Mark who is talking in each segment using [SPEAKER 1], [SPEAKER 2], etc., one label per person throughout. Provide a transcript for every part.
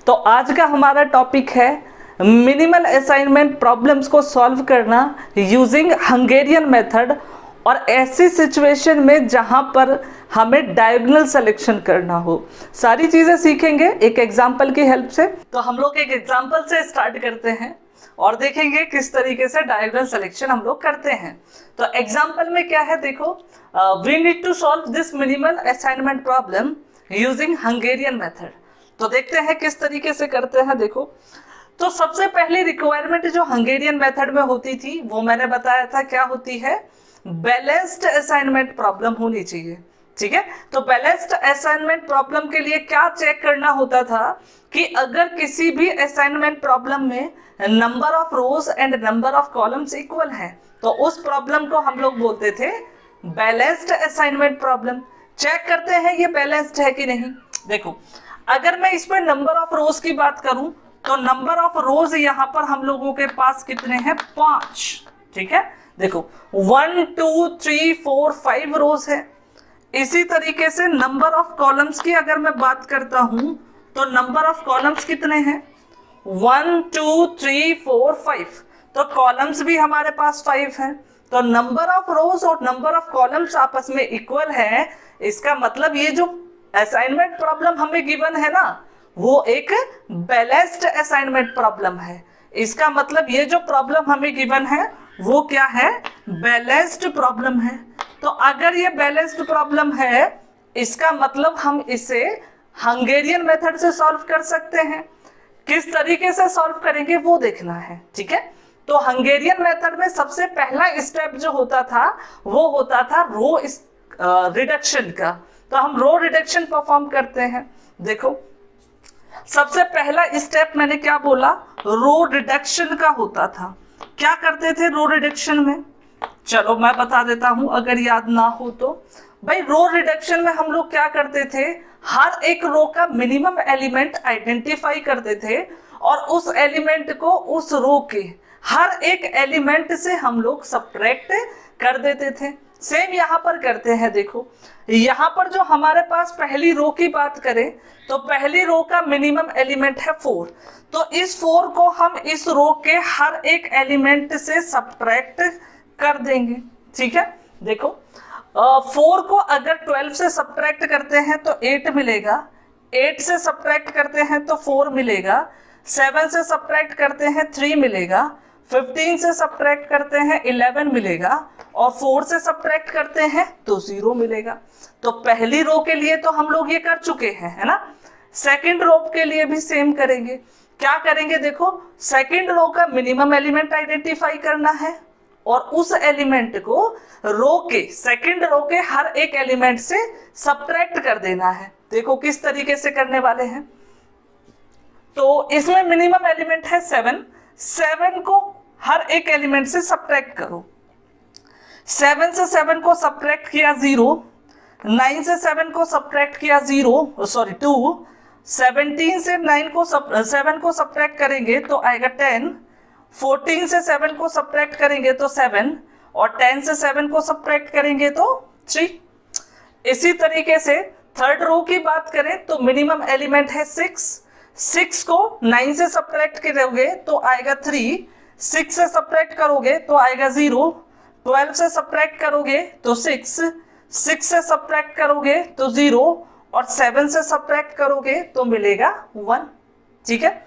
[SPEAKER 1] तो आज का हमारा टॉपिक है मिनिमल असाइनमेंट प्रॉब्लम्स को सॉल्व करना यूजिंग हंगेरियन मेथड, और ऐसी सिचुएशन में जहां पर हमें डायगोनल सिलेक्शन करना हो। सारी चीजें सीखेंगे एक एग्जांपल की हेल्प से। तो हम लोग एक एग्जांपल से स्टार्ट करते हैं और देखेंगे किस तरीके से डायगोनल सिलेक्शन हम लोग करते हैं। तो एग्जांपल में क्या है, देखो, we need to solve this minimal assignment problem using Hungarian method. तो देखते हैं किस तरीके से करते हैं। देखो, तो सबसे पहली रिक्वायरमेंट जो हंगेरियन मेथड में होती थी वो मैंने बताया था क्या होती है, बैलेंस्ड असाइनमेंट प्रॉब्लम होनी चाहिए। ठीक है, तो बैलेंस्ड असाइनमेंट प्रॉब्लम के लिए क्या चेक करना होता था कि अगर किसी भी असाइनमेंट प्रॉब्लम में number of rose and number of columns equal है तो उस प्रॉब्लम को हम लोग बोलते थे बैलेंस्ड असाइनमेंट प्रॉब्लम। चेक करते हैं ये बैलेंस्ड है कि नहीं। देखो, अगर मैं इसमें नंबर ऑफ रोज की बात करूं तो नंबर ऑफ रोज यहाँ पर हम लोगों के पास कितने हैं, 5। ठीक है, देखो 1 2 3 4 5 रोज है। इसी तरीके से नंबर ऑफ कॉलम्स की अगर मैं बात करता हूं तो नंबर ऑफ कॉलम्स कितने हैं, 1 2 3 4 5। तो कॉलम्स भी हमारे पास 5 है। तो नंबर ऑफ रोज और नंबर ऑफ कॉलम्स आपस में इक्वल है। इसका मतलब ये जो असाइनमेंट प्रॉब्लम हमें गिवन है ना, वो एक बैलेंस्ड असाइनमेंट प्रॉब्लम है। इसका मतलब ये जो प्रॉब्लम हमें गिवन है वो क्या है, बैलेंस्ड प्रॉब्लम है। तो अगर ये बैलेंस्ड प्रॉब्लम है इसका मतलब हम इसे हंगेरियन मेथड से सॉल्व कर सकते हैं। किस तरीके से सॉल्व करेंगे वो देखना है। ठीक है, तो हंगेरियन मेथड में सबसे पहला स्टेप जो होता था वो होता था रो रिडक्शन का। तो हम रो रिडक्शन परफॉर्म करते हैं। देखो, सबसे पहला स्टेप मैंने क्या बोला, रो रिडक्शन का होता था। क्या करते थे रो रिडक्शन में, चलो मैं बता देता हूं अगर याद ना हो तो। भाई रो रिडक्शन में हम लोग क्या करते थे, हर एक रो का मिनिमम एलिमेंट आइडेंटिफाई करते थे और उस एलिमेंट को उस रो के हर एक एलिमेंट से हम लोग सब्ट्रैक्ट कर देते थे। सेम यहाँ पर करते हैं। देखो, यहाँ पर जो हमारे पास पहली रो की बात करें तो पहली रो का मिनिमम एलिमेंट है 4। तो इस 4 को हम इस रो के हर एक एलिमेंट से सब्ट्रैक्ट कर देंगे। ठीक है, देखो 4 को अगर 12 से सब्ट्रैक्ट करते हैं तो 8 मिलेगा, 8 से सब्ट्रैक्ट करते हैं तो 4 मिलेगा, 7 से सब्ट्रैक्ट करते हैं 3 मिलेगा, 15 से सब्ट्रैक्ट करते हैं 11 मिलेगा और 4 से सब्ट्रैक्ट करते हैं तो 0 मिलेगा। तो पहली रो के लिए तो हम लोग ये कर चुके हैं, है ना। सेकंड रो के लिए भी सेम करेंगे। क्या करेंगे, देखो सेकंड रो का मिनिमम एलिमेंट आइडेंटिफाई करना है और उस एलिमेंट को रो के सेकंड रो के हर एक एलिमेंट से सब्ट्रैक्ट कर देना है। देखो किस तरीके से करने वाले हैं। तो इसमें मिनिमम एलिमेंट है 7 को हर एक एलिमेंट से सब्ट्रैक्ट करो। 7 से 7 को सब्ट्रैक्ट किया 0, 9 से 7 को सब्ट्रैक्ट किया 2, 17 से 7 को सब्ट्रैक्ट करेंगे तो आएगा 10, 14 से 7 को सब्ट्रैक्ट करेंगे तो 7 और 10 से 7 को सब्ट्रैक्ट करेंगे तो 3। इसी तरीके से थर्ड रो की बात करें तो मिनिमम एलिमेंट है 6 को 9 से सब्ट्रैक्ट करोगे तो आएगा 3, 6 से सब्ट्रैक्ट करोगे तो आएगा 0, 12 से सब्ट्रैक्ट करोगे तो 6 से सब्ट्रैक्ट करोगे तो 0 और 7 से सब्ट्रैक्ट करोगे तो मिलेगा 1। ठीक है,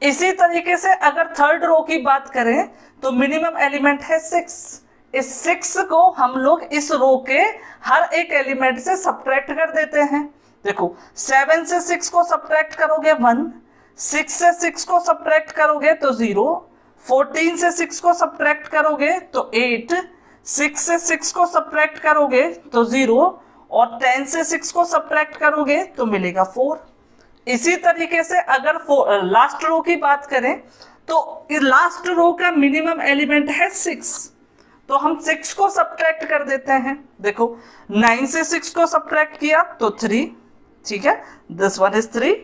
[SPEAKER 1] इसी तरीके से अगर थर्ड रो की बात करें तो मिनिमम एलिमेंट है 6। इस 6 को हम लोग इस रो के हर एक एलिमेंट से सब्ट्रैक्ट कर देते हैं। देखो 7 से 6 को सब्ट्रैक्ट करोगे 1, 6 से 6 को सब्ट्रैक्ट करोगे तो 0, 14 से 6 को सब्ट्रैक्ट करोगे तो 8, 6 से 6 को सब्ट्रैक्ट करोगे तो 0 और 10 से 6 को सब्ट्रैक्ट करोगे तो मिलेगा 4। इसी तरीके से अगर लास्ट रो की बात करें तो लास्ट रो का मिनिमम एलिमेंट है 6, तो हम 6 को सब्ट्रैक्ट कर देते हैं। देखो 9 से 6 को सब्ट्रैक्ट किया तो 3। ठीक है, दिस वन इज 3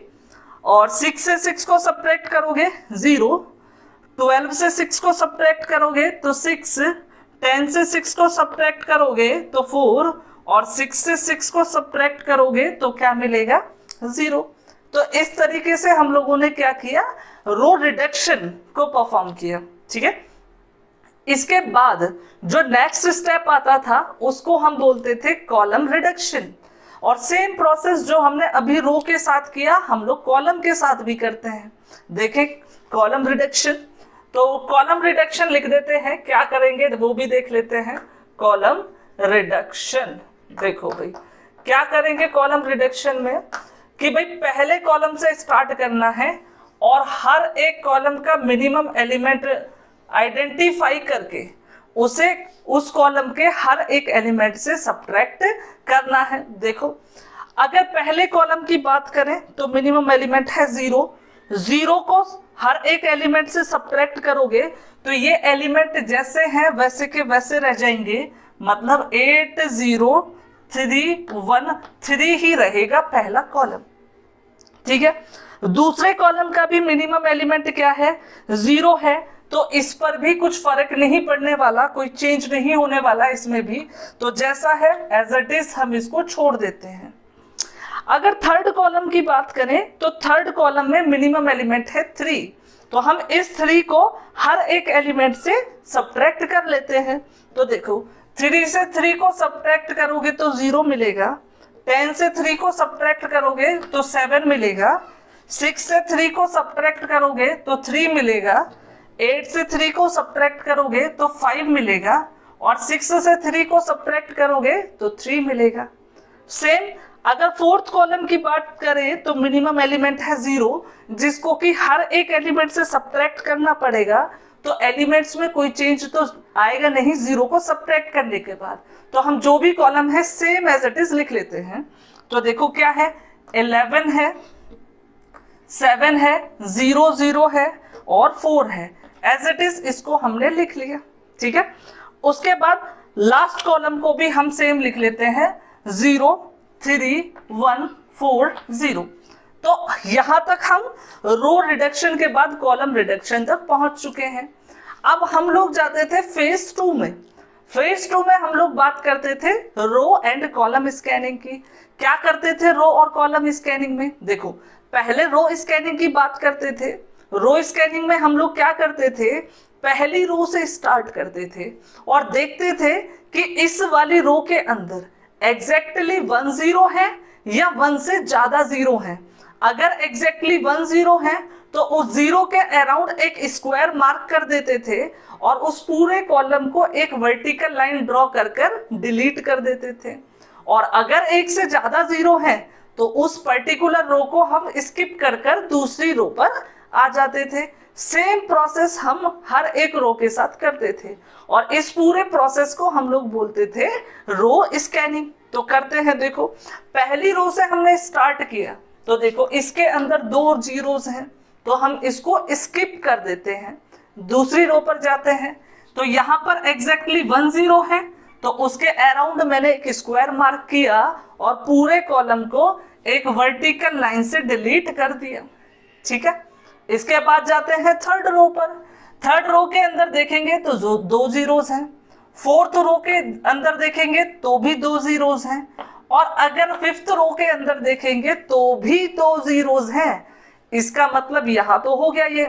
[SPEAKER 1] और 6 से 6 को सब्ट्रैक्ट करोगे 0, 12 से 6 को सब्ट्रैक्ट करोगे तो 6, 10 से 6 को सब्ट्रैक्ट करोगे तो 4 और 6 से 6 को सब्ट्रैक्ट करोगे तो क्या मिलेगा, 0। तो इस तरीके से हम लोगों ने क्या किया, रो रिडक्शन को परफॉर्म किया। ठीक है, इसके बाद जो नेक्स्ट स्टेप आता था उसको हम बोलते थे कॉलम रिडक्शन। और सेम प्रोसेस जो हमने अभी रो के साथ किया हम लोग कॉलम के साथ भी करते हैं। देखें कॉलम रिडक्शन, तो कॉलम रिडक्शन लिख देते हैं, क्या करेंगे वो भी देख लेते हैं। कॉलम रिडक्शन, देखो भाई क्या करेंगे कॉलम रिडक्शन में कि भाई पहले कॉलम से स्टार्ट करना है और हर एक कॉलम का मिनिमम एलिमेंट आइडेंटिफाई करके उसे उस कॉलम के हर एक एलिमेंट से सब्ट्रैक्ट करना है। देखो अगर पहले कॉलम की बात करें तो मिनिमम एलिमेंट है 0, 0 को हर एक एलिमेंट से सब्ट्रैक्ट करोगे तो ये एलिमेंट जैसे हैं वैसे के वैसे रह जाएंगे, मतलब 8 0 3 1 3 ही रहेगा पहला कॉलम। ठीक है, दूसरे कॉलम का भी मिनिमम एलिमेंट क्या है, 0 है, तो इस पर भी कुछ फर्क नहीं पड़ने वाला, कोई चेंज नहीं होने वाला इसमें भी, तो जैसा है एज इट इज हम इसको छोड़ देते हैं। अगर थर्ड कॉलम की बात करें तो थर्ड कॉलम में मिनिमम एलिमेंट है 3, तो हम इस 3 को हर एक एलिमेंट से सब्ट्रैक्ट कर लेते हैं। तो देखो 3 से 3 को सब्ट्रैक्ट करोगे तो 0 मिलेगा, 10 से 3 को सब्ट्रैक्ट करोगे तो 7 मिलेगा, 6 से 3 को सब्ट्रैक्ट करोगे तो 3 मिलेगा, 8 से 3 को सब्ट्रैक्ट करोगे तो 5 मिलेगा, और 6 से 3 को सब्ट्रैक्ट करोगे तो 3 मिलेगा। सेम अगर फोर्थ कॉलम की बात करें तो मिनिमम एलिमेंट है 0, जिसको कि हर एक एलिमेंट से सब्ट्रैक्ट करना पड़ेगा, तो एलिमेंट्स में कोई चेंज तो आएगा नहीं 0 को सब्ट्रैक्ट करने के बाद, तो हम जो भी कॉलम है सेम एज इट इज लिख लेते हैं। तो देखो क्या है, 11 है, 7 है, 0 0 है और 4 है, एज इट इज इसको हमने लिख लिया। ठीक है, उसके बाद लास्ट कॉलम को भी हम सेम लिख लेते हैं, 0 3 1 4 0। तो यहां तक हम रो रिडक्शन के बाद कॉलम रिडक्शन तक पहुंच चुके हैं। अब हम लोग जाते थे फेज 2 में। फेज 2 में हम लोग बात करते थे रो एंड कॉलम स्कैनिंग की। क्या करते थे रो और कॉलम स्कैनिंग में, देखो पहले रो स्कैनिंग की बात करते थे। रो स्कैनिंग में हम लोग क्या करते थे, पहली रो से स्टार्ट करते थे और देखते थे कि इस वाली रो के अंदर एग्जैक्टली 1 0 है या 1 से ज्यादा 0 है। अगर एग्जैक्टली 1 0 है तो उस 0 के अराउंड एक स्क्वायर मार्क कर देते थे और उस पूरे कॉलम को एक वर्टिकल लाइन ड्रॉ कर कर डिलीट कर देते थे। और अगर 1 से ज्यादा 0 है तो उस पर्टिकुलर रो को हम स्किप कर कर दूसरी रो पर आ जाते थे। सेम प्रोसेस हम हर एक रो के साथ करते थे और इस पूरे प्रोसेस को हम लोग बोलते थे रो स्कैनिंग। तो करते हैं, देखो पहली रो से हमने स्टार्ट किया तो देखो इसके अंदर 2 जीरोस हैं तो हम इसको स्किप कर देते हैं, दूसरी रो पर जाते हैं तो यहाँ पर एग्जैक्टली 1 0 है तो उसके अराउंड मैंने एक स्क्वायर मार्क किया और पूरे कॉलम को एक वर्टिकल लाइन से डिलीट कर दिया। ठीक है, इसके बाद जाते हैं थर्ड रो पर। थर्ड रो के अंदर देखेंगे तो 2 जीरोस हैं, फोर्थ रो के अंदर देखेंगे तो भी 2 जीरोस हैं, और अगर फिफ्थ रो के अंदर देखेंगे तो भी 2 जीरोस हैं। इसका मतलब यहां तो हो गया ये।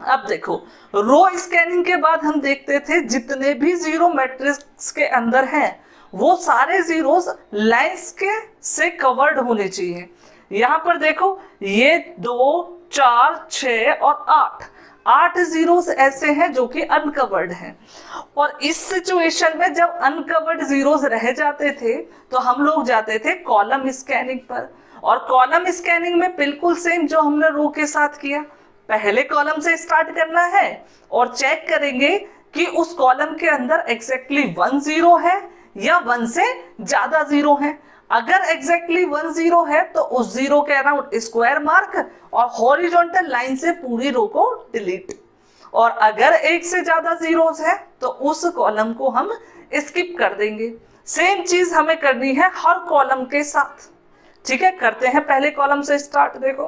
[SPEAKER 1] अब देखो रो स्कैनिंग के बाद हम देखते थे जितने भी जीरो मैट्रिक्स के अंदर हैं वो सारे जीरोस लाइंस के से कवर्ड होने चाहिए। यहां पर देखो ये 2 4 6 और 8 जीरोस ऐसे हैं जो कि अनकवर्ड हैं, और इस सिचुएशन में जब अनकवर्ड जीरोस रह जाते थे तो हम लोग जाते थे कॉलम स्कैनिंग पर। और कॉलम स्कैनिंग में बिल्कुल सेम जो हमने रो के साथ किया, पहले कॉलम से स्टार्ट करना है और चेक करेंगे कि उस कॉलम के अंदर एग्जैक्टली 1 0 है या 1 से ज्यादा 0 है। अगर एग्जैक्टली 1 0 है तो उस 0 के अराउंड स्क्वायर मार्क और हॉरिजॉन्टल लाइन से पूरी रो को डिलीट, और अगर 1 से ज्यादा जीरोस है तो उस कॉलम को हम स्किप कर देंगे। सेम चीज हमें करनी है हर कॉलम के साथ। ठीक है, करते हैं पहले कॉलम से स्टार्ट। देखो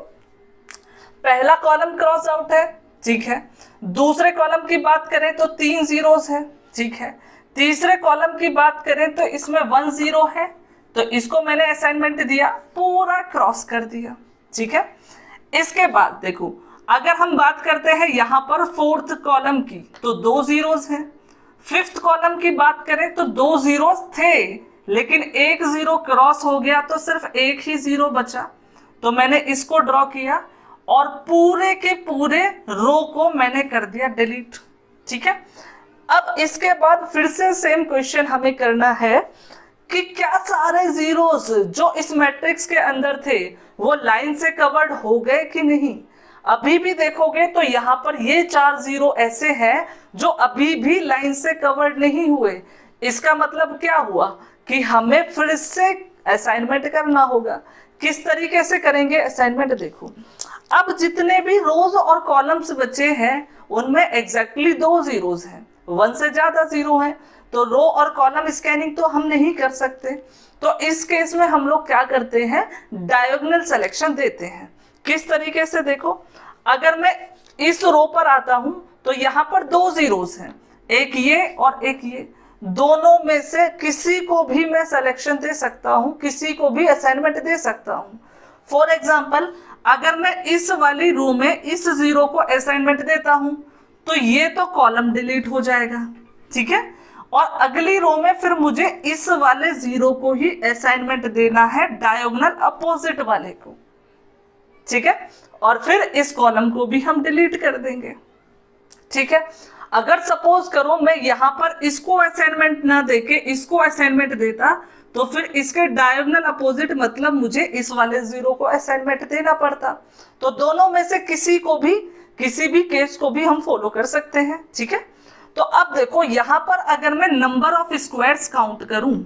[SPEAKER 1] पहला कॉलम क्रॉस आउट है, ठीक है। दूसरे कॉलम की बात करें तो 3 जीरोस है, ठीक है। तीसरे कॉलम की बात करें तो इसमें 1 0 है, तो इसको मैंने असाइनमेंट दिया, पूरा क्रॉस कर दिया। ठीक है। इसके बाद देखो, अगर हम बात करते हैं यहां पर फोर्थ कॉलम की तो 2 जीरोस हैं। फिफ्थ कॉलम की बात करें तो 2 जीरोस थे, लेकिन एक जीरो क्रॉस हो गया तो सिर्फ एक ही जीरो बचा, तो मैंने इसको ड्रॉ किया और पूरे के पूरे रो को मैंने कर दिया डिलीट। ठीक है। अब इसके बाद फिर से सेम क्वेश्चन हमें करना है कि क्या सारे जीरोस जो इस मैट्रिक्स के अंदर थे वो लाइन से कवर्ड हो गए कि नहीं। अभी भी देखोगे तो यहाँ पर ये 4 जीरो ऐसे हैं जो अभी भी लाइन से कवर्ड नहीं हुए। इसका मतलब क्या हुआ कि हमें फिर से असाइनमेंट करना होगा। किस तरीके से करेंगे असाइनमेंट, देखो अब जितने भी रोज और कॉलम्स बचे हैं उनमें एग्जैक्टली 2 जीरोस हैं, 1 से ज्यादा जीरो हैं, तो रो और कॉलम स्कैनिंग तो हम नहीं कर सकते। तो इस केस में हम लोग क्या करते हैं, डायगोनल सिलेक्शन देते हैं। किस तरीके से, देखो अगर मैं इस रो पर आता हूं तो यहां पर 2 जीरोस हैं, एक ये और एक ये, दोनों में से किसी को भी मैं सिलेक्शन दे सकता हूं, किसी को भी असाइनमेंट दे सकता हूं। फॉर एग्जाम्पल अगर मैं इस वाली रो में इस जीरो को असाइनमेंट देता हूं तो ये तो कॉलम डिलीट हो जाएगा, ठीक है, और अगली रो में फिर मुझे इस वाले जीरो को ही असाइनमेंट देना है, डायगोनल अपोजिट वाले को, ठीक है, और फिर इस कॉलम को भी हम डिलीट कर देंगे। ठीक है। अगर सपोज करो मैं यहां पर इसको असाइनमेंट ना देके इसको असाइनमेंट देता तो फिर इसके डायगोनल अपोजिट मतलब मुझे इस वाले जीरो को असाइनमेंट देना पड़ता। तो दोनों में से किसी भी केस को भी हम फॉलो कर सकते हैं। ठीक है। तो अब देखो यहां पर अगर मैं नंबर ऑफ स्क्वायर्स काउंट करूं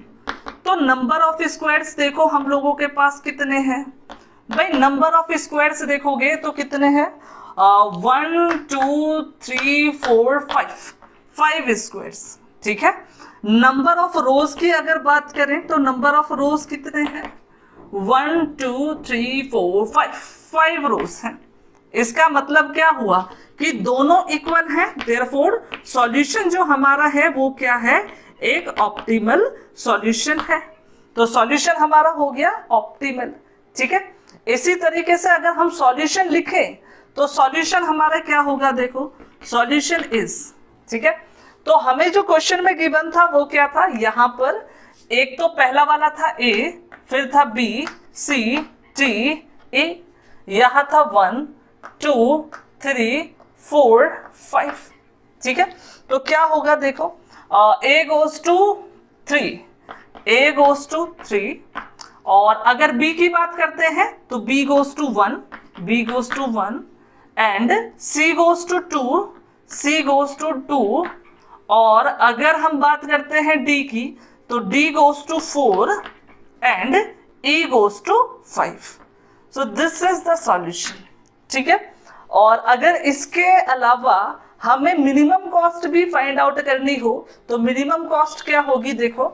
[SPEAKER 1] तो नंबर ऑफ स्क्वायर्स देखो हम लोगों के पास कितने हैं भाई। नंबर ऑफ स्क्वायर्स देखोगे तो कितने हैं, 1 2 3 4 5 स्क्वायर्स। ठीक है। नंबर ऑफ रोज की अगर बात करें तो नंबर ऑफ रोज कितने हैं, 1 2 3 4 5 रोज हैं। इसका मतलब क्या हुआ कि दोनों इक्वल हैं, देयरफॉर सॉल्यूशन जो हमारा है वो क्या है, एक ऑप्टिमल सॉल्यूशन है। तो सॉल्यूशन हमारा हो गया ऑप्टिमल। ठीक है। इसी तरीके से अगर हम सॉल्यूशन लिखें तो सॉल्यूशन हमारा क्या होगा, देखो सॉल्यूशन इज, ठीक है। तो हमें जो क्वेश्चन में गिवन था वो क्या था, यहां पर एक तो पहला वाला था ए, फिर था बी सी डी ए, यहां था 1 2 3 4 5। ठीक है। तो क्या होगा, देखो A goes to 3, A goes to 3, और अगर b की बात करते हैं तो b goes to 1, b goes to 1 and c goes to 2, c goes to 2, और अगर हम बात करते हैं d की तो d goes to 4 and e goes to 5। So this is the solution. ठीक है। और अगर इसके अलावा हमें मिनिमम कॉस्ट भी फाइंड आउट करनी हो तो मिनिमम कॉस्ट क्या होगी, देखो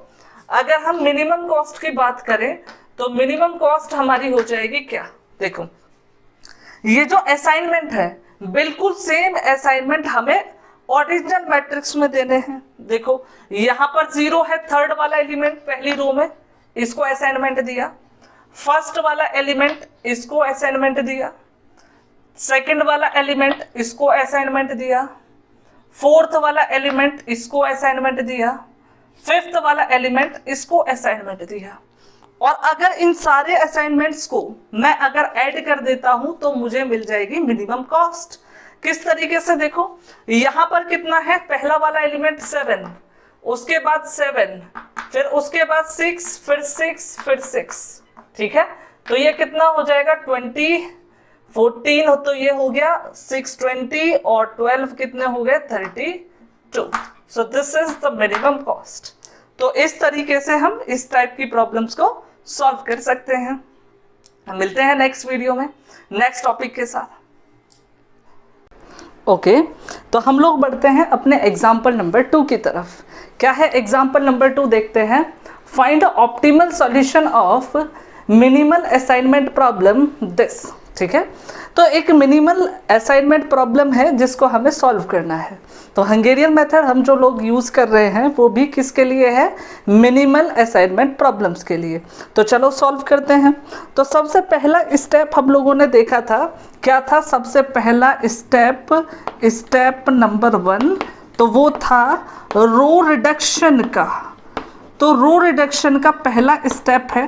[SPEAKER 1] अगर हम मिनिमम कॉस्ट की बात करें तो मिनिमम कॉस्ट हमारी हो जाएगी क्या, देखो ये जो असाइनमेंट है बिल्कुल सेम असाइनमेंट हमें ओरिजिनल मैट्रिक्स में देने हैं। देखो यहां पर 0 है, थर्ड वाला एलिमेंट पहली रो में, इसको असाइनमेंट दिया, फर्स्ट वाला एलिमेंट इसको असाइनमेंट दिया, सेकंड वाला एलिमेंट इसको असाइनमेंट दिया, फोर्थ वाला एलिमेंट इसको असाइनमेंट दिया, फिफ्थ वाला एलिमेंट इसको असाइनमेंट दिया। और अगर इन सारे असाइनमेंट्स को मैं अगर ऐड कर देता हूं तो मुझे मिल जाएगी मिनिमम कॉस्ट। किस तरीके से, देखो यहां पर कितना है, पहला वाला एलिमेंट 7, उसके बाद 7, फिर उसके बाद 6, फिर 6, फिर 6। ठीक है। तो ये कितना हो जाएगा, 20, 14 हो तो ये हो गया 6 20 और 12 कितने हो गए, 32। सो this is the minimum cost. तो इस तरीके से हम इस टाइप की प्रॉब्लम्स को सॉल्व कर सकते हैं। हम मिलते हैं नेक्स्ट वीडियो में नेक्स्ट टॉपिक के साथ। ओके, तो हम लोग बढ़ते हैं अपने एग्जाम्पल नंबर 2 की तरफ। क्या है एग्जाम्पल नंबर 2, देखते हैं। Find optimal solution of minimal assignment problem this. ठीक है। तो एक मिनिमल असाइनमेंट प्रॉब्लम है जिसको हमें सॉल्व करना है। तो हंगेरियन मेथड हम जो लोग यूज़ कर रहे हैं वो भी किसके लिए है, मिनिमल असाइनमेंट प्रॉब्लम्स के लिए। तो चलो सॉल्व करते हैं। तो सबसे पहला स्टेप हम लोगों ने देखा था, क्या था सबसे पहला स्टेप नंबर 1, तो वो था रो रिडक्शन का। तो रो रिडक्शन का पहला स्टेप है,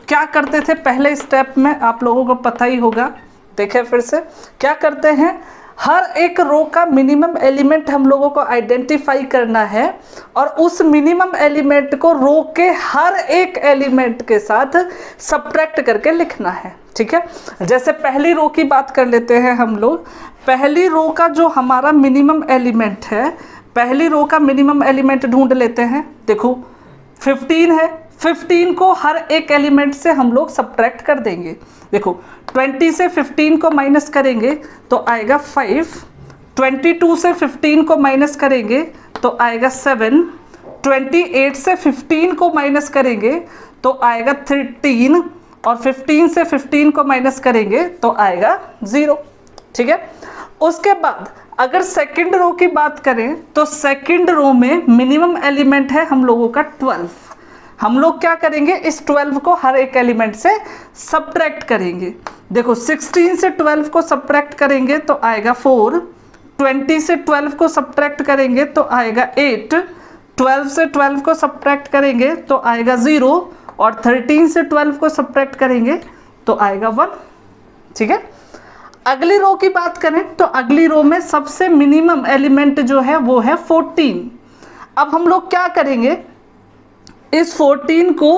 [SPEAKER 1] क्या करते थे पहले स्टेप में, आप लोगों को पता ही होगा। देखें फिर से, क्या करते हैं, हर एक रो का मिनिमम एलिमेंट हम लोगों को आइडेंटिफाई करना है और उस मिनिमम एलिमेंट को रो के हर एक एलिमेंट के साथ सब्ट्रैक्ट करके लिखना है। ठीक है, जैसे पहली रो की बात कर लेते हैं हम लोग। पहली रो का जो हमारा मिनिमम एलिमेंट है, पहली रो का मिनिमम एलिमेंट ढूंढ लेते हैं। देखो 15 है, 15 को हर एक एलिमेंट से हम लोग सब्ट्रैक्ट कर देंगे। देखो 20 से 15 को माइनस करेंगे तो आएगा 5, 22 से 15 को माइनस करेंगे तो आएगा 7, 28 से 15 को माइनस करेंगे तो आएगा 13 और 15 से 15 को माइनस करेंगे तो आएगा 0। ठीक है, उसके बाद अगर सेकंड रो की बात करें तो सेकंड रो में मिनिमम एलिमेंट है हम लोगों का 12। हम लोग क्या करेंगे, इस 12 को हर एक एलिमेंट से सब्ट्रैक्ट करेंगे। देखो 16 से 12 को सब्ट्रैक्ट करेंगे तो आएगा 4, 20 से 12 को सब्ट्रैक्ट करेंगे तो आएगा 8, 12 से 12 को सब्ट्रैक्ट करेंगे तो आएगा 0 और 13 से 12 को सब्ट्रैक्ट करेंगे तो आएगा 1। ठीक है, अगली रो की बात करें तो अगली रो में सबसे मिनिमम एलिमेंट जो है वो है 14। अब हम लोग क्या करेंगे, इस 14 को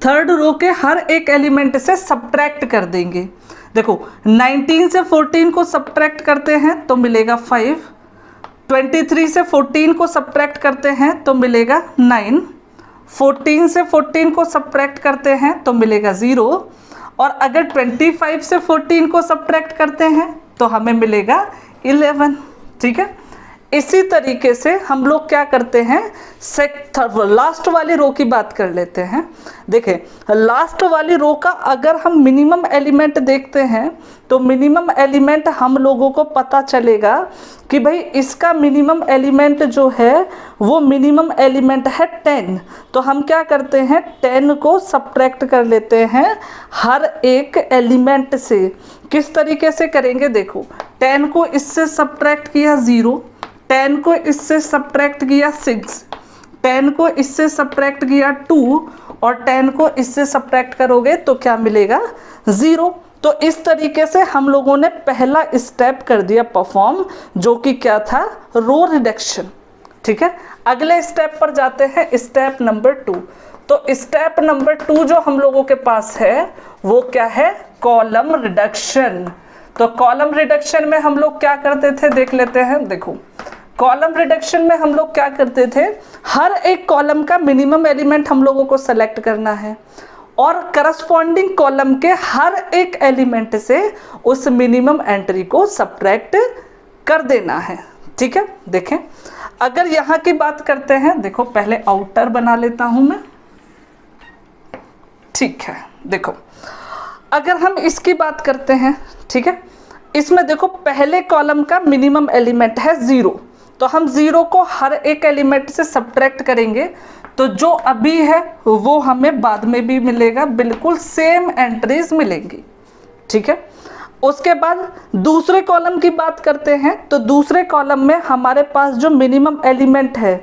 [SPEAKER 1] थर्ड रो के हर एक एलिमेंट से सब्ट्रैक्ट कर देंगे। देखो 19 से 14 को सब्ट्रैक्ट करते हैं तो मिलेगा 5, 23 से 14 को सब्ट्रैक्ट करते हैं तो मिलेगा 9, 14 से 14 को सब्ट्रैक्ट करते हैं तो मिलेगा 0 और अगर 25 से 14 को सब्ट्रैक्ट करते हैं तो हमें मिलेगा 11। ठीक है, इसी तरीके से हम लोग क्या करते हैं, लास्ट वाली रो की बात कर लेते हैं। देखें लास्ट वाली रो का अगर हम मिनिमम एलिमेंट देखते हैं तो मिनिमम एलिमेंट हम लोगों को पता चलेगा कि भाई इसका मिनिमम एलिमेंट जो है वो मिनिमम एलिमेंट है 10। तो हम क्या करते हैं, 10 को सब्ट्रैक्ट कर लेते हैं हर एक एलिमेंट से। किस तरीके से करेंगे, देखो 10 को इससे सब्ट्रैक्ट किया 0, 10 को इससे सब्ट्रैक्ट किया 6, 10 को इससे सब्ट्रैक्ट किया 2 और 10 को इससे सब्ट्रैक्ट करोगे तो क्या मिलेगा, 0। तो इस तरीके से हम लोगों ने पहला स्टेप कर दिया परफॉर्म, जो कि क्या था, रो रिडक्शन। ठीक है, अगले स्टेप पर जाते हैं, स्टेप नंबर 2। तो स्टेप नंबर 2 जो हम लोगों के पास है वो क्या है, कॉलम रिडक्शन। तो कॉलम रिडक्शन में हम लोग क्या करते थे देख लेते हैं। देखो कॉलम रिडक्शन में हम लोग क्या करते थे, हर एक कॉलम का मिनिमम एलिमेंट हम लोगों को सेलेक्ट करना है और करस्पॉन्डिंग कॉलम के हर एक एलिमेंट से उस मिनिमम एंट्री को सब्ट्रैक्ट कर देना है। ठीक है, देखें अगर यहाँ की बात करते हैं, देखो पहले आउटर बना लेता हूँ मैं। ठीक है, देखो अगर हम इसकी बात करते हैं, ठीक है, इसमें देखो पहले कॉलम का मिनिमम एलिमेंट है 0, तो हम 0 को हर एक एलिमेंट से सब्ट्रैक्ट करेंगे तो जो अभी है वो हमें बाद में भी मिलेगा, बिल्कुल सेम एंट्रीज मिलेंगी। ठीक है, उसके बाद दूसरे कॉलम की बात करते हैं तो दूसरे कॉलम में हमारे पास जो मिनिमम एलिमेंट है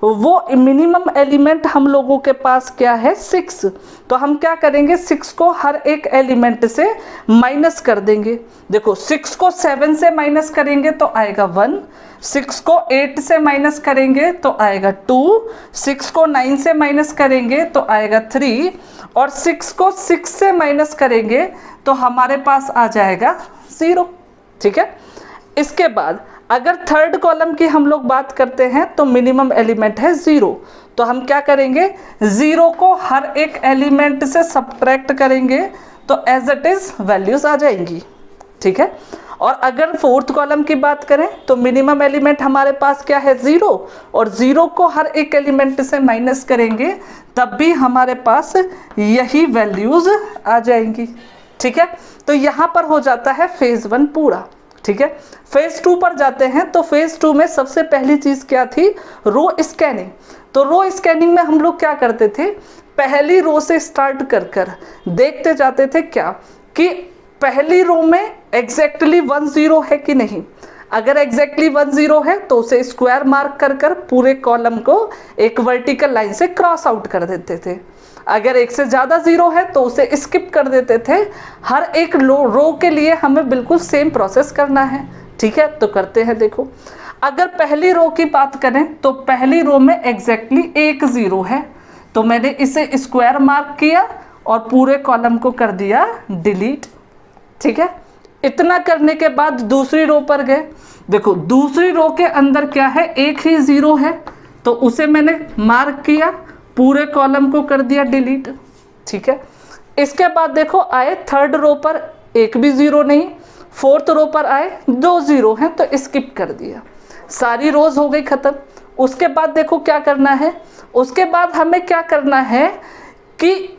[SPEAKER 1] वो मिनिमम एलिमेंट हम लोगों के पास क्या है, 6। तो हम क्या करेंगे, 6 को हर एक एलिमेंट से माइनस कर देंगे। देखो 6 को 7 से माइनस करेंगे तो आएगा 1, 6 को 8 से माइनस करेंगे तो आएगा 2, 6 को 9 से माइनस करेंगे तो आएगा 3 और 6 को 6 से माइनस करेंगे तो हमारे पास आ जाएगा 0। ठीक है, इसके बाद अगर थर्ड कॉलम की हम लोग बात करते हैं तो मिनिमम एलिमेंट है 0, तो हम क्या करेंगे, 0 को हर एक एलिमेंट से सब्ट्रैक्ट करेंगे तो एज इट इज वैल्यूज आ जाएंगी। ठीक है, और अगर फोर्थ कॉलम की बात करें तो मिनिमम एलिमेंट हमारे पास क्या है, 0, और 0 को हर एक एलिमेंट से माइनस करेंगे तब भी हमारे पास यही वैल्यूज आ जाएंगी। ठीक है। तो यहाँ पर हो जाता है फेज 1 पूरा, ठीक है। फेज 2 पर जाते हैं, तो फेज 2 में सबसे पहली चीज क्या थी, रो स्कैनिंग। तो रो स्कैनिंग में हम लोग क्या करते थे, पहली रो से स्टार्ट कर कर देखते जाते थे क्या कि पहली रो में एग्जैक्टली 1 0 है कि नहीं। अगर एग्जैक्टली 1 0 है तो उसे स्क्वायर मार्क कर कर पूरे कॉलम को एक वर्टिकल लाइन से क्रॉस आउट कर देते थे। अगर एक से ज़्यादा 0 है तो उसे स्किप कर देते थे। हर एक रो के लिए हमें बिल्कुल सेम प्रोसेस करना है, ठीक है। तो करते हैं, देखो अगर पहली रो की बात करें तो पहली रो में एग्जैक्टली 1 0 है, तो मैंने इसे स्क्वायर मार्क किया और पूरे कॉलम को कर दिया डिलीट, ठीक है। इतना करने के बाद दूसरी रो पर गए, देखो दूसरी रो के अंदर क्या है, एक ही 0 है, तो उसे मैंने मार्क किया, पूरे कॉलम को कर दिया डिलीट, ठीक है। इसके बाद देखो आए थर्ड रो पर, एक भी 0 नहीं। फोर्थ रो पर आए, 2 0 हैं तो स्किप कर दिया, सारी रोज हो गई खत्म। उसके बाद देखो क्या करना है, उसके बाद हमें क्या करना है कि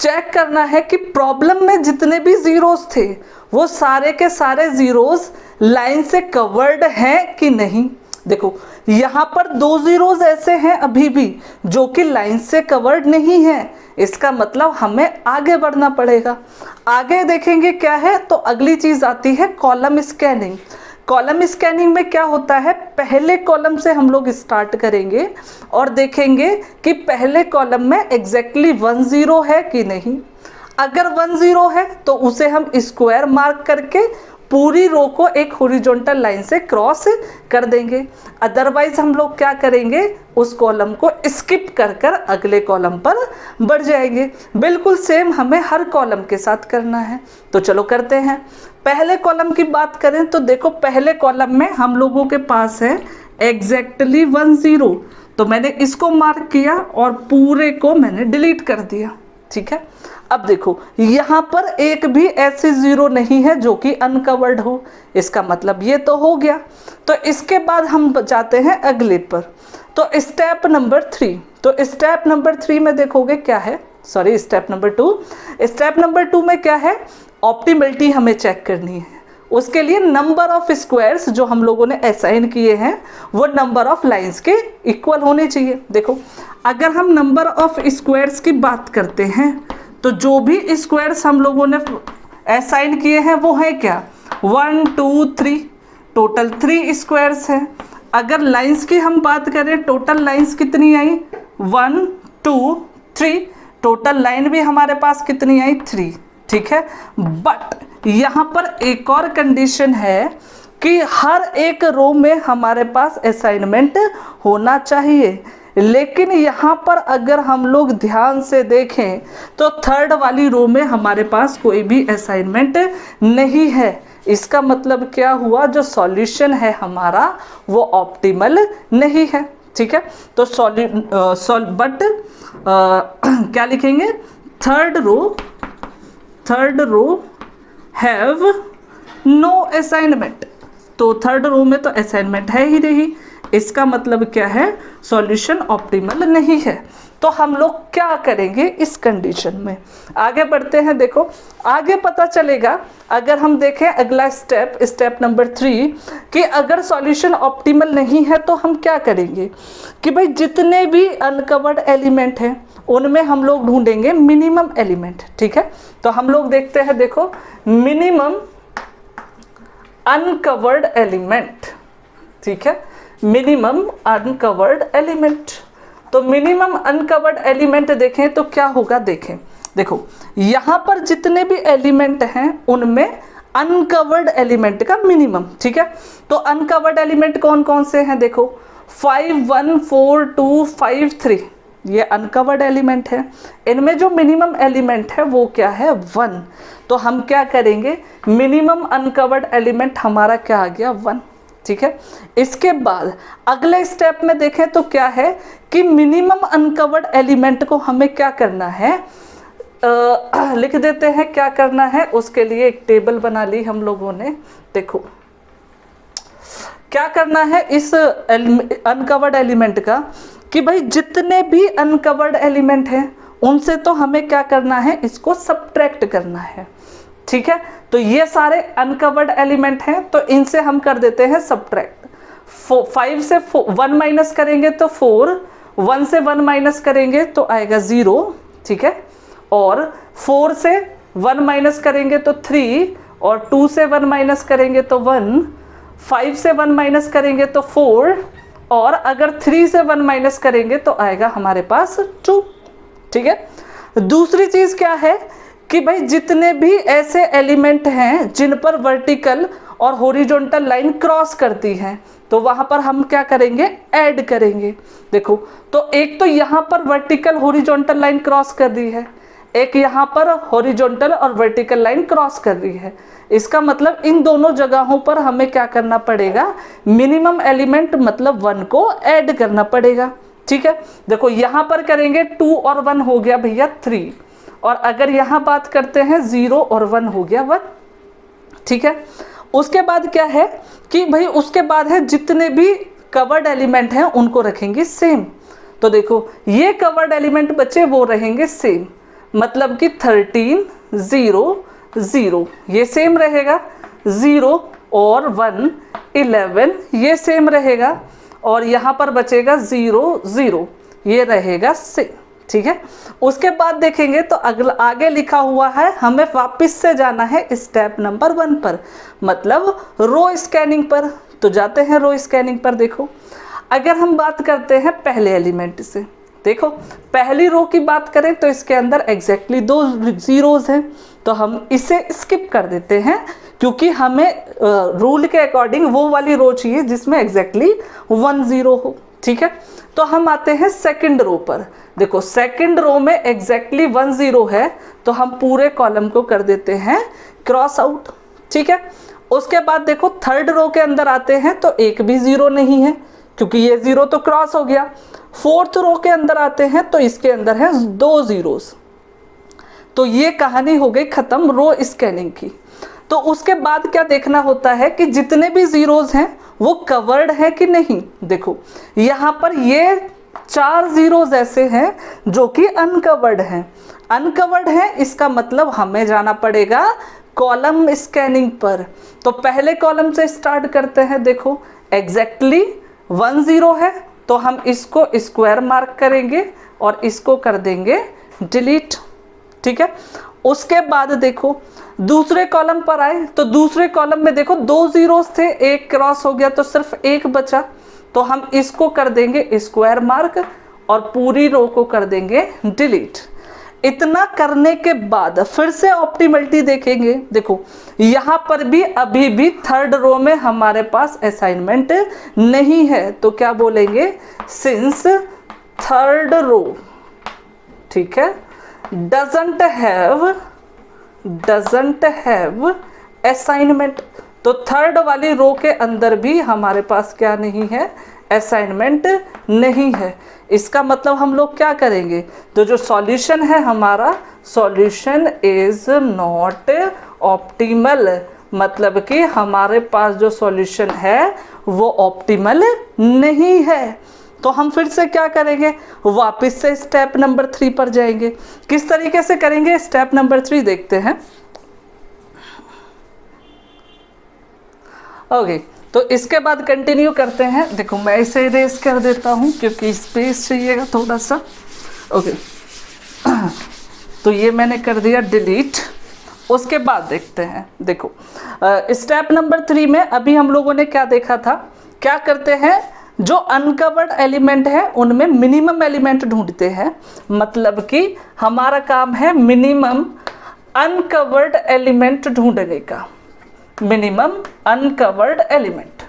[SPEAKER 1] चेक करना है कि प्रॉब्लम में जितने भी जीरोस थे वो सारे के सारे जीरोस लाइन से कवर्ड हैं कि नहीं। देखो यहाँ पर 2 जीरोस ऐसे हैं अभी भी जो कि लाइन से कवर्ड नहीं है, इसका मतलब हमें आगे बढ़ना पड़ेगा। आगे देखेंगे क्या है, तो अगली चीज आती है कॉलम स्कैनिंग। कॉलम स्कैनिंग में क्या होता है, पहले कॉलम से हम लोग स्टार्ट करेंगे और देखेंगे कि पहले कॉलम में एग्जैक्टली 1 0 है कि नहीं। अगर 1 0 है तो उसे हम स्क्वायर मार्क करके पूरी रो को एक हॉरिजॉन्टल लाइन से क्रॉस कर देंगे। अदरवाइज हम लोग क्या करेंगे, उस कॉलम को स्किप कर कर अगले कॉलम पर बढ़ जाएंगे। बिल्कुल सेम हमें हर कॉलम के साथ करना है। तो चलो करते हैं। पहले कॉलम की बात करें तो देखो पहले कॉलम में हम लोगों के पास है एग्जैक्टली 1 0, तो मैंने इसको मार्क किया और पूरे को मैंने डिलीट कर दिया, ठीक है। अब देखो यहाँ पर एक भी ऐसे 0 नहीं है जो कि अनकवर्ड हो, इसका मतलब ये तो हो गया। तो इसके बाद हम जाते हैं अगले पर, तो स्टेप नंबर 3। तो स्टेप नंबर 3 में देखोगे क्या है, sorry step number 2। Step number 2 में क्या है, ऑप्टिमलिटी हमें चेक करनी है। उसके लिए नंबर ऑफ स्क्वायर्स जो हम लोगों ने असाइन किए हैं वो नंबर ऑफ लाइंस के इक्वल होने चाहिए। देखो अगर हम नंबर ऑफ स्क्वायर्स की बात करते हैं तो जो भी स्क्वायर्स हम लोगों ने असाइन किए हैं वो है क्या, 1 2 3, टोटल 3 स्क्वायर्स हैं। अगर लाइंस की हम बात करें, टोटल लाइंस कितनी आई, 1 2 3, टोटल लाइन भी हमारे पास कितनी आई, 3, ठीक है। बट यहाँ पर एक और कंडीशन है कि हर एक रो में हमारे पास असाइनमेंट होना चाहिए, लेकिन यहाँ पर अगर हम लोग ध्यान से देखें तो थर्ड वाली रो में हमारे पास कोई भी असाइनमेंट नहीं है। इसका मतलब क्या हुआ, जो सॉल्यूशन है हमारा वो ऑप्टिमल नहीं है, ठीक है। तो क्या लिखेंगे, third row have no assignment. तो थर्ड रो में तो असाइनमेंट है ही नहीं, इसका मतलब क्या है, सॉल्यूशन ऑप्टिमल नहीं है। तो हम लोग क्या करेंगे इस कंडीशन में, आगे बढ़ते हैं। देखो आगे पता चलेगा, अगर हम देखें अगला स्टेप नंबर 3 कि अगर सॉल्यूशन ऑप्टिमल नहीं है तो हम क्या करेंगे कि भाई जितने भी अनकवर्ड एलिमेंट हैं उनमें हम लोग ढूंढेंगे मिनिमम एलिमेंट, ठीक है। तो हम लोग देखते हैं, देखो मिनिमम अनकवर्ड एलिमेंट, ठीक है, मिनिमम अनकवर्ड एलिमेंट। तो मिनिमम अनकवर्ड एलिमेंट देखें तो क्या होगा, देखें देखो यहाँ पर जितने भी एलिमेंट हैं उनमें अनकवर्ड एलिमेंट का मिनिमम, ठीक है। तो अनकवर्ड एलिमेंट कौन कौन से हैं, देखो 5 1 4 2 5 3, ये अनकवर्ड एलिमेंट है। इनमें जो मिनिमम एलिमेंट है वो क्या है, 1। तो हम क्या करेंगे, मिनिमम अनकवर्ड एलिमेंट हमारा क्या आ गया, 1, ठीक है। इसके बाद अगले स्टेप में देखें तो क्या है कि मिनिमम अनकवर्ड एलिमेंट को हमें क्या करना है, लिख देते हैं क्या करना है। उसके लिए एक टेबल बना ली हम लोगों ने। देखो क्या करना है इस अनकवर्ड एलिमेंट का कि भाई जितने भी अनकवर्ड एलिमेंट हैं उनसे तो हमें क्या करना है, इसको सब्ट्रैक्ट करना है। ठीक है। तो ये सारे अनकवर्ड एलिमेंट हैं, तो इनसे हम कर देते हैं सब्ट्रैक्ट। 5 से 1 माइनस करेंगे तो 4, 1 से 1 माइनस करेंगे तो आएगा 0, ठीक है। और 4 से 1 माइनस करेंगे तो 3, और 2 से 1 माइनस करेंगे तो 1, 5 से 1 माइनस करेंगे तो 4, और अगर 3 से 1 माइनस करेंगे तो आएगा हमारे पास 2, ठीक है। दूसरी चीज क्या है कि भाई जितने भी ऐसे एलिमेंट हैं जिन पर वर्टिकल और हॉरिजॉन्टल लाइन क्रॉस करती हैं, तो वहां पर हम क्या करेंगे, ऐड करेंगे। देखो, तो एक तो यहाँ पर वर्टिकल हॉरिजॉन्टल लाइन क्रॉस कर रही है, एक यहाँ पर हॉरिजॉन्टल और वर्टिकल लाइन क्रॉस कर रही है। इसका मतलब इन दोनों जगहों पर हमें क्या करना पड़ेगा, मिनिमम एलिमेंट मतलब 1 को ऐड करना पड़ेगा, ठीक है। देखो यहाँ पर करेंगे 2 और 1 हो गया भैया 3, और अगर यहाँ बात करते हैं 0 और 1 हो गया 1, ठीक है। उसके बाद क्या है कि भाई उसके बाद है जितने भी कवर्ड एलिमेंट हैं उनको रखेंगे सेम। तो देखो ये कवर्ड एलिमेंट बच्चे वो रहेंगे सेम, मतलब कि 13, 0, 0 ये सेम रहेगा, 0 और 1, 11 ये सेम रहेगा, और यहाँ पर बचेगा 0, 0 ये रहेगा सेम, ठीक है। उसके बाद देखेंगे तो अगला आगे लिखा हुआ है, हमें वापस से जाना है स्टेप नंबर 1 पर, मतलब रो स्कैनिंग पर। तो जाते हैं रो स्कैनिंग पर। देखो अगर हम बात करते हैं पहले एलिमेंट से, देखो पहली रो की बात करें तो इसके अंदर एग्जैक्टली 2 जीरोज हैं, तो हम इसे स्किप कर देते हैं क्योंकि हमें रूल के अकॉर्डिंग वो वाली रो चाहिए जिसमें एग्जैक्टली 1 0 हो, ठीक है। तो हम आते हैं सेकंड रो पर। देखो सेकंड रो में एग्जैक्टली 1 0 है, तो हम पूरे कॉलम को कर देते हैं क्रॉस आउट, ठीक है। उसके बाद देखो थर्ड रो के अंदर आते हैं तो एक भी 0 नहीं है क्योंकि ये 0 तो क्रॉस हो गया। फोर्थ रो के अंदर आते हैं तो इसके अंदर है 2 जीरोस। तो ये कहानी हो गई खत्म रो स्कैनिंग की। तो उसके बाद क्या देखना होता है कि जितने भी जीरोस हैं वो कवर्ड है कि नहीं। देखो यहाँ पर ये 4 जीरोस ऐसे हैं जो कि अनकवर्ड हैं। अनकवर्ड है इसका मतलब हमें जाना पड़ेगा कॉलम स्कैनिंग पर। तो पहले कॉलम से स्टार्ट करते हैं। देखो एग्जैक्टली 1 0 है तो हम इसको स्क्वायर मार्क करेंगे और इसको कर देंगे डिलीट, ठीक है। उसके बाद देखो दूसरे कॉलम पर आए तो दूसरे कॉलम में देखो 2 जीरोस थे, एक क्रॉस हो गया तो सिर्फ एक बचा, तो हम इसको कर देंगे स्क्वायर मार्क और पूरी रो को कर देंगे डिलीट। इतना करने के बाद फिर से ऑप्टिमलिटी देखेंगे। देखो यहाँ पर भी अभी भी थर्ड रो में हमारे पास असाइनमेंट नहीं है, तो क्या बोलेंगे, सिंस थर्ड रो, ठीक है, डजंट हैव असाइनमेंट। तो थर्ड वाली रो के अंदर भी हमारे पास क्या नहीं है, असाइनमेंट नहीं है। इसका मतलब हम लोग क्या करेंगे, तो जो सॉल्यूशन है हमारा, सॉल्यूशन इज नॉट ऑप्टिमल, मतलब कि हमारे पास जो सॉल्यूशन है वो ऑप्टिमल नहीं है। तो हम फिर से क्या करेंगे, वापस से स्टेप नंबर 3 पर जाएंगे। किस तरीके से करेंगे, स्टेप नंबर 3 देखते हैं। ओके, तो इसके बाद कंटिन्यू करते हैं। देखो मैं इसे इरेज कर देता हूँ क्योंकि स्पेस चाहिएगा थोड़ा सा। ओके तो ये मैंने कर दिया डिलीट। उसके बाद देखते हैं। देखो स्टेप नंबर 3 में अभी हम लोगों ने क्या देखा था, क्या करते हैं, जो अनकवर्ड एलिमेंट है उनमें मिनिमम एलिमेंट ढूंढते हैं, मतलब कि हमारा काम है मिनिमम अनकवर्ड एलिमेंट ढूंढने का, मिनिमम अनकवर्ड एलिमेंट।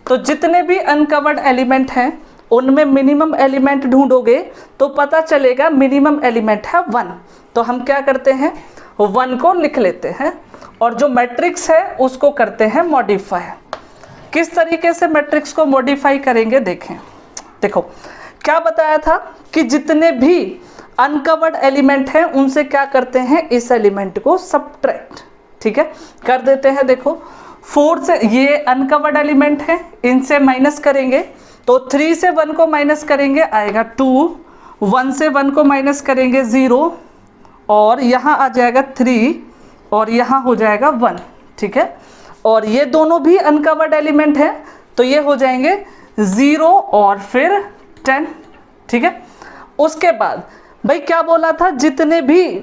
[SPEAKER 1] तो जितने भी अनकवर्ड एलिमेंट हैं उनमें मिनिमम एलिमेंट ढूंढोगे तो पता चलेगा मिनिमम एलिमेंट है 1। तो हम क्या करते हैं, 1 को लिख लेते हैं और जो मैट्रिक्स है उसको करते हैं मॉडिफाई। किस तरीके से मैट्रिक्स को मॉडिफाई करेंगे देखें। देखो क्या बताया था कि जितने भी अनकवर्ड एलिमेंट हैं उनसे क्या करते हैं, इस एलिमेंट को सब्ट्रैक्ट, ठीक है, कर देते हैं। देखो 4 से ये अनकवर्ड एलिमेंट है, इनसे माइनस करेंगे तो 3 से 1 को माइनस करेंगे आएगा 2, 1 से 1 को माइनस करेंगे 0 और यहाँ आ जाएगा 3 और यहाँ हो जाएगा 1, ठीक है। और ये दोनों भी अनकवर्ड एलिमेंट है, तो ये हो जाएंगे 0 और फिर 10, ठीक है। उसके बाद भाई क्या बोला था, जितने भी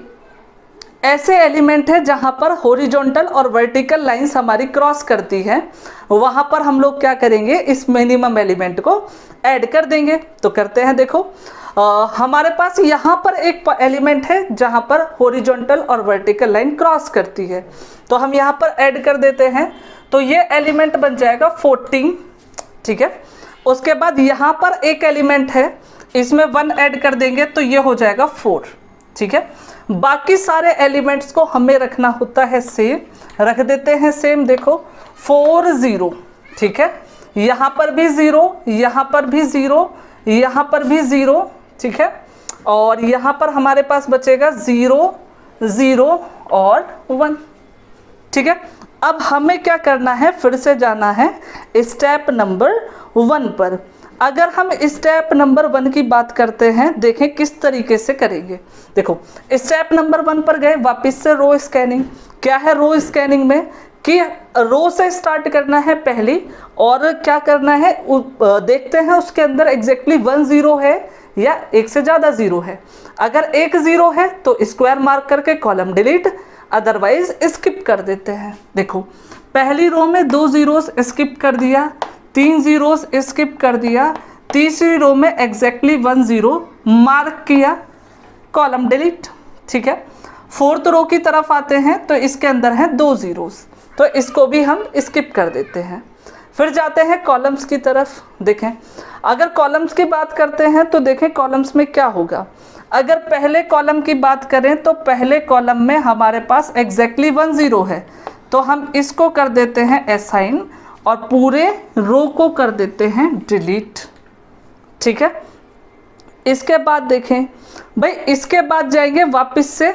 [SPEAKER 1] ऐसे एलिमेंट है जहां पर हॉरिजॉन्टल और वर्टिकल लाइंस हमारी क्रॉस करती है, वहां पर हम लोग क्या करेंगे, इस मिनिमम एलिमेंट को ऐड कर देंगे। तो करते हैं, देखो हमारे पास यहाँ पर एक एलिमेंट है जहां पर हॉरिजॉन्टल और वर्टिकल लाइन क्रॉस करती है, तो हम यहाँ पर ऐड कर देते हैं। तो ये एलिमेंट बन जाएगा 14, ठीक है। उसके बाद यहाँ पर एक एलिमेंट है, इसमें 1 ऐड कर देंगे तो ये हो जाएगा 4, ठीक है। बाकी सारे एलिमेंट्स को हमें रखना होता है सेम, रख देते हैं सेम। देखो 4 0, ठीक है। यहाँ पर भी 0, यहाँ पर भी 0, यहाँ पर भी 0, ठीक है। और यहाँ पर हमारे पास बचेगा 0 0 और 1, ठीक है। अब हमें क्या करना है, फिर से जाना है स्टेप नंबर 1 पर। अगर हम स्टेप नंबर 1 की बात करते हैं, देखें किस तरीके से करेंगे। देखो स्टेप नंबर 1 पर गए, वापस से रो स्कैनिंग। क्या है रो स्कैनिंग में कि रो से स्टार्ट करना है पहली, और क्या करना है देखते हैं उसके अंदर एग्जैक्टली 1 0 है या एक से ज़्यादा 0 है। अगर एक 0 है तो स्क्वायर मार्क करके कॉलम डिलीट, अदरवाइज स्किप कर देते हैं। देखो पहली रो में 2 जीरोस स्किप कर दिया, 3 जीरोस स्किप कर दिया, तीसरी रो में एग्जैक्टली 1 0 मार्क किया, कॉलम डिलीट, ठीक है। फोर्थ रो की तरफ आते हैं तो इसके अंदर है 2 जीरोस, तो इसको भी हम स्किप कर देते हैं। फिर जाते हैं कॉलम्स की तरफ। देखें अगर कॉलम्स की बात करते हैं तो देखें कॉलम्स में क्या होगा। अगर पहले कॉलम की बात करें तो पहले कॉलम में हमारे पास एग्जैक्टली 1 0 है, तो हम इसको कर देते हैं असाइन और पूरे रो को कर देते हैं डिलीट, ठीक है। इसके बाद देखें भाई, इसके बाद जाएंगे वापस से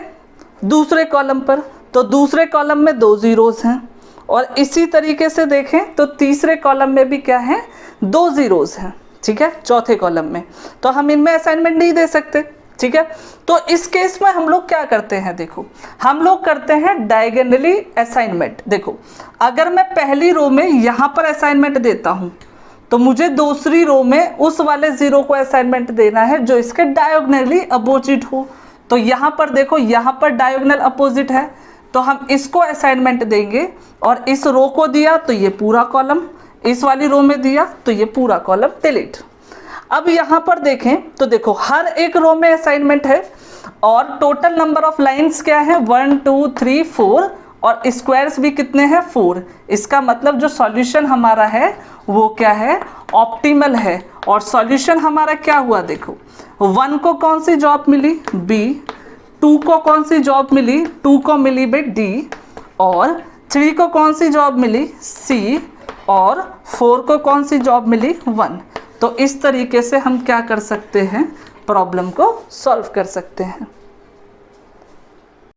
[SPEAKER 1] दूसरे कॉलम पर, तो दूसरे कॉलम में 2 जीरोस हैं, और इसी तरीके से देखें तो तीसरे कॉलम में भी क्या है, 2 जीरोस हैं, ठीक है, चौथे कॉलम में। तो हम इनमें असाइनमेंट नहीं दे सकते, ठीक है। तो इस केस में हम लोग क्या करते हैं, देखो हम लोग करते हैं डायगोनली असाइनमेंट। देखो अगर मैं पहली रो में यहाँ पर असाइनमेंट देता हूँ तो मुझे दूसरी रो में उस वाले 0 को असाइनमेंट देना है जो इसके डायगोनली अपोजिट हो। तो यहाँ पर देखो, यहाँ पर डायगोनल अपोजिट है, तो हम इसको असाइनमेंट देंगे, और इस रो को दिया तो ये पूरा कॉलम, इस वाली रो में दिया तो ये पूरा कॉलम डिलीट। अब यहाँ पर देखें तो देखो हर एक रो में असाइनमेंट है, और टोटल नंबर ऑफ लाइंस क्या है, 1 2 3 4, और स्क्वायर्स भी कितने हैं, 4। इसका मतलब जो सॉल्यूशन हमारा है वो क्या है, ऑप्टिमल है। और सॉल्यूशन हमारा क्या हुआ, देखो 1 को कौन सी जॉब मिली, B, 2 को कौन सी जॉब मिली, 2 को मिली बे D, और 3 को कौन सी जॉब मिली, C, और 4 को कौन सी जॉब मिली, 1। तो इस तरीके से हम क्या कर सकते हैं, प्रॉब्लम को सॉल्व कर सकते हैं।